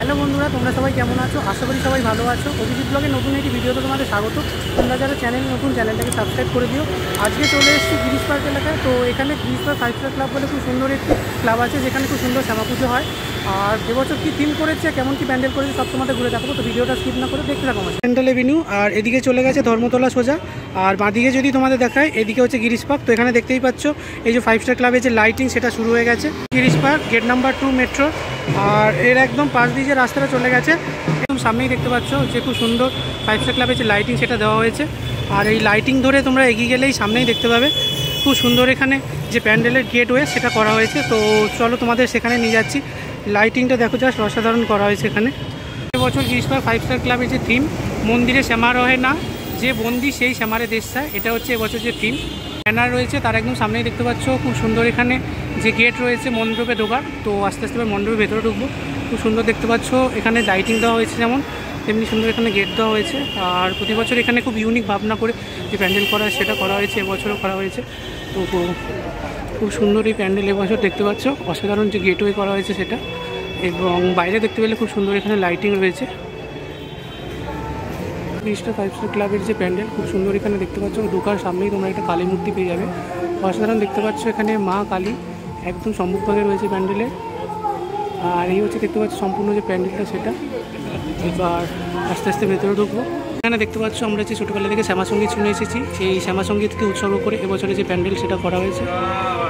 Hello বন্ধুরা, তোমরা সবাই কেমন আছো? আশা করি সবাই ভালো আছো। অভিজিৎ ব্লগের নতুন একটি ভিডিওতে তোমাদের স্বাগত। তোমরা যারা নতুন চ্যানেলটাকে সাবস্ক্রাইব করে দিও। আজকে চলে এসেছি গিরিশ পার্ক এলাকায়। তো এখানে গিরিশ পার্ক 5 স্টার ক্লাব বলে খুব সুন্দর একটি ক্লাব আছে, যেখানে খুব সুন্দর শ্যামা পুজো হয়। আর এবছর কী থিম করেছে, কেমন কী প্যান্ডেল করেছে, সব তোমাদের ঘুরে দেখাবো। তো ভিডিওটা স্কিপ না করে দেখতে থাকো। সেন্ট্রাল এভিনিউ আর এদিকে চলে গেছে ধর্মতলা সোজা। আর বাঁদিকে যদি তোমাদের দেখায়, এদিকে হচ্ছে গিরিশ পার্ক। তো এখানে দেখতেই পাচ্ছ এই যে 5 স্টার ক্লাবের যে লাইটিং, সেটা শুরু হয়ে গেছে। Girish park gate number 2 metro. আর এর একদম পাশ দিয়ে যে রাস্তাটা চলে গেছে, একদম সামনেই দেখতে পাচ্ছ যে খুব সুন্দর 5 স্টার ক্লাবের যে লাইটিং, সেটা দেওয়া হয়েছে। আর এই লাইটিং ধরে তোমরা এগিয়ে গেলেই সামনেই দেখতে পাবে খুব সুন্দর এখানে যে প্যান্ডেলের গেটওয়ে, সেটা করা হয়েছে। তো চলো তোমাদের সেখানে নিয়ে যাচ্ছি। লাইটিংটা দেখো, জাস্ট অসাধারণ করা হয়েছে এখানে। এবছর গিরিশ পার্ক 5 স্টার ক্লাবের যে থিম, মন্দিরে শ্যামা রহে না, যে বন্দি সেই শ্যামারে দেশ চায়, এটা হচ্ছে এবছর যে থিম। ব্যানার রয়েছে তার একদম সামনেই দেখতে পাচ্ছ খুব সুন্দর এখানে যে গেট রয়েছে মণ্ডপে ঢোকার। তো আস্তে আস্তে মণ্ডপের ভেতরে ঢুকবো। খুব সুন্দর দেখতে পাচ্ছ এখানে লাইটিং দেওয়া হয়েছে, যেমন তেমনি সুন্দর এখানে গেট দেওয়া হয়েছে। আর প্রতি বছর এখানে খুব ইউনিক ভাবনা করে যে প্যান্ডেল করা হয়, সেটা করা হয়েছে, এবছরও করা হয়েছে। তো খুব সুন্দর এই প্যান্ডেল এবছর দেখতে পাচ্ছ, অসাধারণ যে গেটওয়ে করা হয়েছে সেটা। এবং বাইরে দেখতে পেলে খুব সুন্দর এখানে লাইটিং রয়েছে। 5 স্টার ক্লাবের যে প্যান্ডেল খুব সুন্দর এখানে দেখতে পাচ্ছ। ঢোকার সামনেই তোমরা একটা কালী মূর্তি পেয়ে যাবে, অসাধারণ দেখতে পাচ্ছ। এখানে মা কালী একদম সম্মুখভাগে রয়েছে প্যান্ডেলে। আর এই হচ্ছে দেখতে পাচ্ছ সম্পূর্ণ যে প্যান্ডেলটা, সেটা। এবার আস্তে আস্তে ভেতরে ঢুকবো। এখানে দেখতে পাচ্ছ আমরা যে ছোটোবেলা থেকে শ্যামা সঙ্গীত শুনে এসেছি, সেই শ্যামা সঙ্গীতকে উৎসর্গ করে এবছরে যে প্যান্ডেল সেটা করা হয়েছে।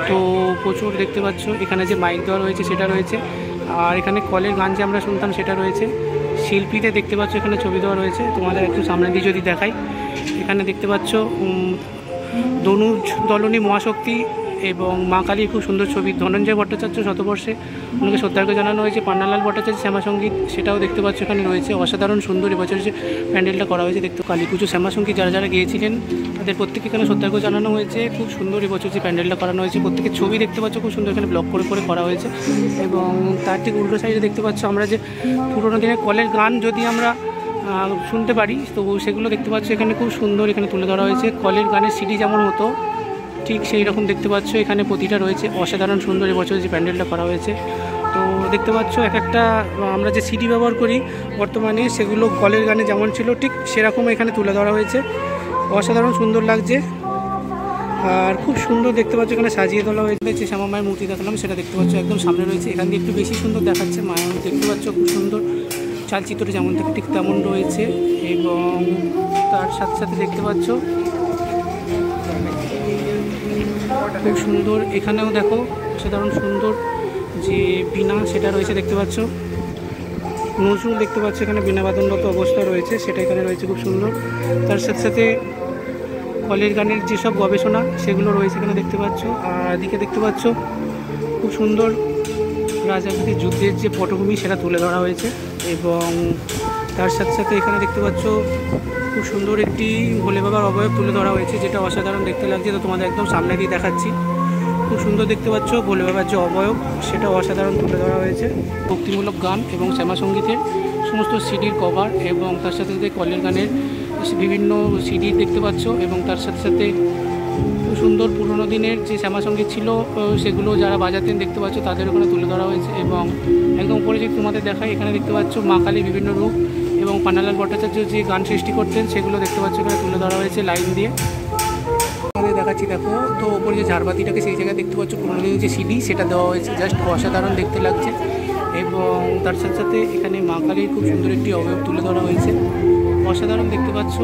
তো প্রচুর দেখতে পাচ্ছ এখানে যে মাইক দেওয়া রয়েছে সেটা রয়েছে। আর এখানে কলের গান যে আমরা শুনতাম সেটা রয়েছে। শিল্পীতে দেখতে পাচ্ছ এখানে ছবি দেওয়া রয়েছে। তোমাদের একটু সামনে দিয়ে যদি দেখাই, এখানে দেখতে পাচ্ছ দনুজ দলনী মহাশক্তি এবং মা কালীর খুব সুন্দর ছবি। ধনঞ্জয় ভট্টাচার্য শতবর্ষে ওনাকে শ্রদ্ধার্ঘ্য জানানো হয়েছে। পান্নালাল ভট্টাচার্য শ্যামা সঙ্গীত, সেটাও দেখতে পাচ্ছ এখানে রয়েছে। অসাধারণ সুন্দর এবছর যে প্যান্ডেলটা করা হয়েছে দেখতে। কালী পুজো শ্যামা সঙ্গীত যারা যারা গিয়েছিলেন তাদের প্রত্যেকে এখানে শ্রদ্ধার্ঘ্য জানানো হয়েছে। খুব সুন্দর এবছর যে প্যান্ডেলটা করানো হয়েছে, প্রত্যেকের ছবি দেখতে পাচ্ছ খুব সুন্দর এখানে ব্লক করে করে করা হয়েছে। এবং তার ঠিক উল্টো সাইডে দেখতে পাচ্ছ আমরা যে পুরোনো দিনের কলের গান যদি আমরা শুনতে পারি, তো সেগুলো দেখতে পাচ্ছ এখানে খুব সুন্দর এখানে তুলে ধরা হয়েছে। কলের গানের সিডি যেমন হতো ঠিক সেই রকম দেখতে পাচ্ছ এখানে প্রতিটা রয়েছে। অসাধারণ সুন্দর এবছর যে প্যান্ডেলটা করা হয়েছে। তো দেখতে পাচ্ছ এক একটা আমরা যে সিডি ব্যবহার করি বর্তমানে, সেগুলো কলের গানে যেমন ছিল ঠিক সেরকম এখানে তুলে ধরা হয়েছে। অসাধারণ সুন্দর লাগছে। আর খুব সুন্দর দেখতে পাচ্ছ এখানে সাজিয়ে তোলা হয়েছে। যে শ্যামা মায়ের মূর্তি দেখালাম সেটা দেখতে পাচ্ছ একদম সামনে রয়েছে। এখান দিয়ে একটু বেশি সুন্দর দেখাচ্ছে মায়ের দেখতে পাচ্ছ, খুব সুন্দর চালচিত্র যেমন থাকে ঠিক তেমন রয়েছে। এবং তার সাথে সাথে দেখতে পাচ্ছ খুব সুন্দর এখানেও দেখো অসাধারণ সুন্দর যে বীণা সেটা রয়েছে দেখতে পাচ্ছ। নজরুল দেখতে পাচ্ছ এখানে বীণা বাদনরত অবস্থা রয়েছে, সেটা এখানে রয়েছে খুব সুন্দর। তার সাথে সাথে কলের গানের যেসব গবেষণা সেগুলো রয়েছে এখানে দেখতে পাচ্ছ। আর এদিকে দেখতে পাচ্ছ খুব সুন্দর রাজাদের যুদ্ধের যে পটভূমি সেটা তুলে ধরা হয়েছে। এবং তার সাথে সাথে এখানে দেখতে পাচ্ছ খুব সুন্দর একটি ভোলে বাবার অবয়ব তুলে ধরা হয়েছে, যেটা অসাধারণ দেখতে লাগছে। তো তোমাদের একদম সামনে দিয়ে দেখাচ্ছি। খুব সুন্দর দেখতে পাচ্ছ ভোলে বাবার যে অবয়ব, সেটা অসাধারণ তুলে ধরা হয়েছে। ভক্তিমূলক গান এবং শ্যামা সঙ্গীতের সমস্ত সিডির কভার এবং তার সাথে সাথে কলের গানের বিভিন্ন সিডি দেখতে পাচ্ছ। এবং তার সাথে সাথে খুব সুন্দর পুরোনো দিনের যে শ্যামা সঙ্গীত ছিল সেগুলো যারা বাজাতেন দেখতে পাচ্ছ, তাদের ওখানে তুলে ধরা হয়েছে। এবং একদম উপরে যদি তোমাদের দেখায়, এখানে দেখতে পাচ্ছ মা কালীর বিভিন্ন রূপ এবং পান্নালাল ভট্টাচার্য যে গান সৃষ্টি করতেন সেগুলো দেখতে পাচ্ছ এখানে তুলে ধরা হয়েছে লাইন দিয়ে। আমাদের দেখাচ্ছি দেখো। তো ওপরে যে ঝাড়বাতিটাকে সেই জায়গায় দেখতে পাচ্ছ পুরোনো দিনের যে সিডি সেটা দেওয়া হয়েছে, জাস্ট অসাধারণ দেখতে লাগছে। এবং তার সাথে সাথে এখানে মা কালীর খুব সুন্দর একটি অবয়ব তুলে ধরা হয়েছে, অসাধারণ দেখতে পাচ্ছ।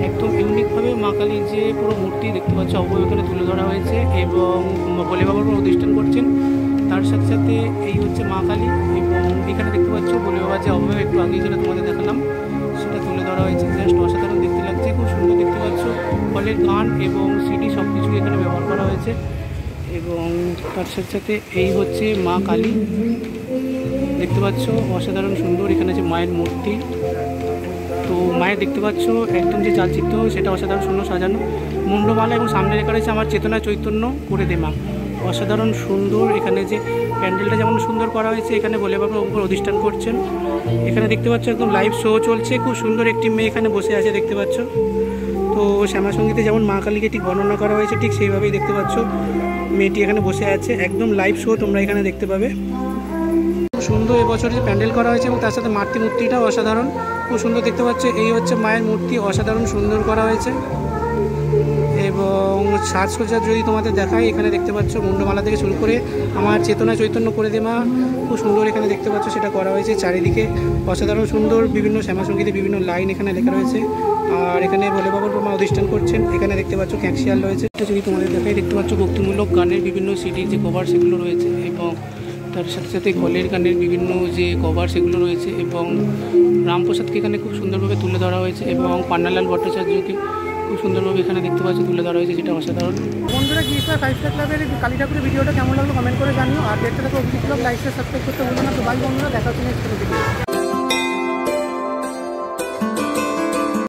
একদম ইউনিকভাবে মা কালীর যে পুরো মূর্তি দেখতে পাচ্ছ অবয়ব এখানে তুলে ধরা হয়েছে। এবং ভোলে বাবার প্রতিষ্ঠান করছেন। তার সাথে সাথে এই হচ্ছে মা কালী। এবং এখানে দেখতে পাচ্ছ ভোলে বাবার যে অবয়ব একটু আগে যেটা তোমাদের দেখালাম সেটা তুলে ধরা হয়েছে, জাস্ট অসাধারণ দেখতে লাগছে। খুব সুন্দর দেখতে পাচ্ছ কলের গান এবং সিডি সব কিছু এখানে ব্যবহার করা হয়েছে। এবং তার সাথে সাথে এই হচ্ছে মা কালী দেখতে পাচ্ছ, অসাধারণ সুন্দর এখানে যে মায়ের মূর্তি। তো মায়ের দেখতে পাচ্ছ একদম যে চালচিত্র সেটা অসাধারণ সুন্দর সাজানো, মুন্ডমালা এবং সামনে লেখা রয়েছে আমার চেতনা চৈতন্য করে দে মা। অসাধারণ সুন্দর এখানে যে প্যান্ডেলটা যেমন সুন্দর করা হয়েছে, এখানে ভোলে বাবা উপর অধিষ্ঠান করছেন। এখানে দেখতে পাচ্ছ একদম লাইভ শো চলছে, খুব সুন্দর একটি মেয়ে এখানে বসে আছে দেখতে পাচ্ছ। তো শ্যামা সঙ্গীতে যেমন মা কালীকে ঠিক বর্ণনা করা হয়েছে ঠিক সেইভাবেই দেখতে পাচ্ছ মেয়েটি এখানে বসে আছে। একদম লাইভ শো তোমরা এখানে দেখতে পাবে। সুন্দর এবছর যে প্যান্ডেল করা হয়েছে এবং তার সাথে মূর্তিটাও অসাধারণ, খুব সুন্দর দেখতে পাচ্ছ। এই হচ্ছে মায়ের মূর্তি, অসাধারণ সুন্দর করা হয়েছে। এবং সাজসজ্জা যদি তোমাদের দেখায়, এখানে দেখতে পাচ্ছ মুন্ডমালা থেকে শুরু করে আমার চেতনা চৈতন্য করে দে মা, খুব সুন্দর এখানে দেখতে পাচ্ছ সেটা করা হয়েছে। চারিদিকে অসাধারণ সুন্দর বিভিন্ন শ্যামাসঙ্গীতের বিভিন্ন লাইন এখানে লেখা রয়েছে। আর এখানে ভোলে বাবার মা অধিষ্ঠান করছেন। এখানে দেখতে পাচ্ছ ক্যাকশিয়াল রয়েছে। এটা যদি তোমাদের দেখায়, দেখতে পাচ্ছ ভক্তিমূলক গানের বিভিন্ন সিডির যে কভার সেগুলো রয়েছে এবং তার সাথে সাথে গলের গানের বিভিন্ন যে কভার সেগুলো রয়েছে। এবং রামপ্রসাদকে এখানে খুব সুন্দরভাবে তুলে ধরা হয়েছে এবং পান্নালাল ভট্টাচার্যকে খুব সুন্দরভাবে এখানে দেখতে পাচ্ছ তুলে ধরা হয়েছে, যেটা অসাধারণ। বন্ধুরা, GSR 5 স্টার ক্লাবের কালী ঠাকুরের ভিডিওটা কেমন লাগলো কমেন্ট করে জানিও। আর দেখতে থাকো অভিজিৎ ক্লাব, লাইক সাবস্ক্রাইব করতে ভুলো না। তো বাই বন্ধুরা, দেখা হচ্ছে নেক্সট ভিডিও।